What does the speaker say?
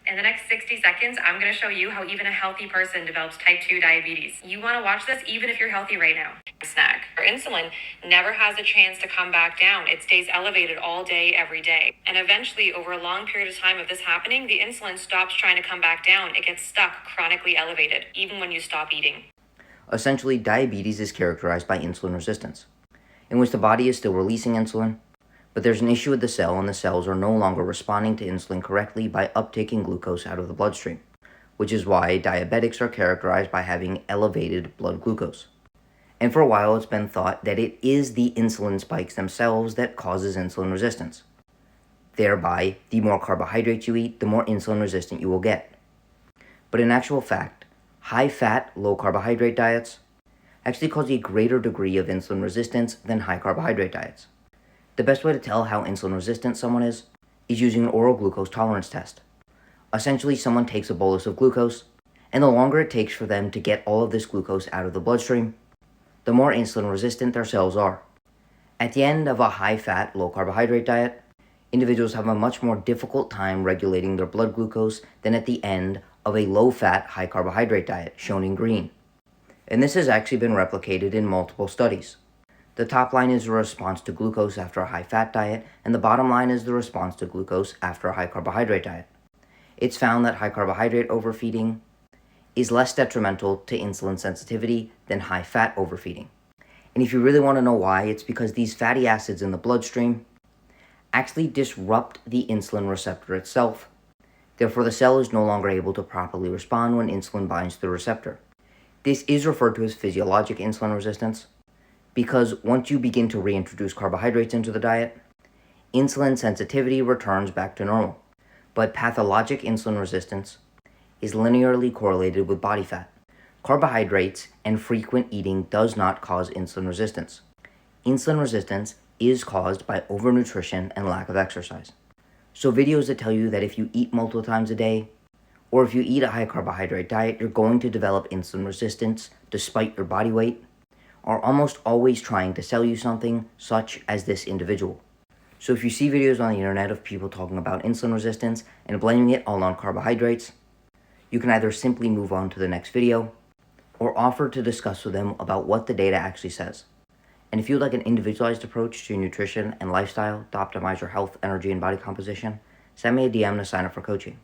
In the next 60 seconds, I'm going to show you how even a healthy person develops type 2 diabetes. You want to watch this even if you're healthy right now. Snack. Our insulin never has a chance to come back down. It stays elevated all day, every day. And eventually, over a long period of time of this happening, the insulin stops trying to come back down. It gets stuck chronically elevated, even when you stop eating. Essentially, diabetes is characterized by insulin resistance, in which the body is still releasing insulin, but there's an issue with the cell and the cells are no longer responding to insulin correctly by uptaking glucose out of the bloodstream, which is why diabetics are characterized by having elevated blood glucose. And for a while it's been thought that it is the insulin spikes themselves that causes insulin resistance. Thereby, the more carbohydrates you eat, the more insulin resistant you will get. But in actual fact, high-fat, low-carbohydrate diets actually cause a greater degree of insulin resistance than high-carbohydrate diets. The best way to tell how insulin resistant someone is using an oral glucose tolerance test. Essentially, someone takes a bolus of glucose, and the longer it takes for them to get all of this glucose out of the bloodstream, the more insulin resistant their cells are. At the end of a high-fat, low-carbohydrate diet, individuals have a much more difficult time regulating their blood glucose than at the end of a low-fat, high-carbohydrate diet, shown in green. And this has actually been replicated in multiple studies. The top line is the response to glucose after a high-fat diet, and the bottom line is the response to glucose after a high-carbohydrate diet. It's found that high-carbohydrate overfeeding is less detrimental to insulin sensitivity than high-fat overfeeding. And if you really want to know why, it's because these fatty acids in the bloodstream actually disrupt the insulin receptor itself. Therefore, the cell is no longer able to properly respond when insulin binds to the receptor. This is referred to as physiologic insulin resistance, because once you begin to reintroduce carbohydrates into the diet, insulin sensitivity returns back to normal. But pathologic insulin resistance is linearly correlated with body fat. Carbohydrates and frequent eating does not cause insulin resistance. Insulin resistance is caused by overnutrition and lack of exercise. So videos that tell you that if you eat multiple times a day, or if you eat a high carbohydrate diet, you're going to develop insulin resistance despite your body weight, are almost always trying to sell you something, such as this individual. So if you see videos on the internet of people talking about insulin resistance and blaming it all on carbohydrates, you can either simply move on to the next video, or offer to discuss with them about what the data actually says. And if you'd like an individualized approach to your nutrition and lifestyle to optimize your health, energy, and body composition, send me a DM to sign up for coaching.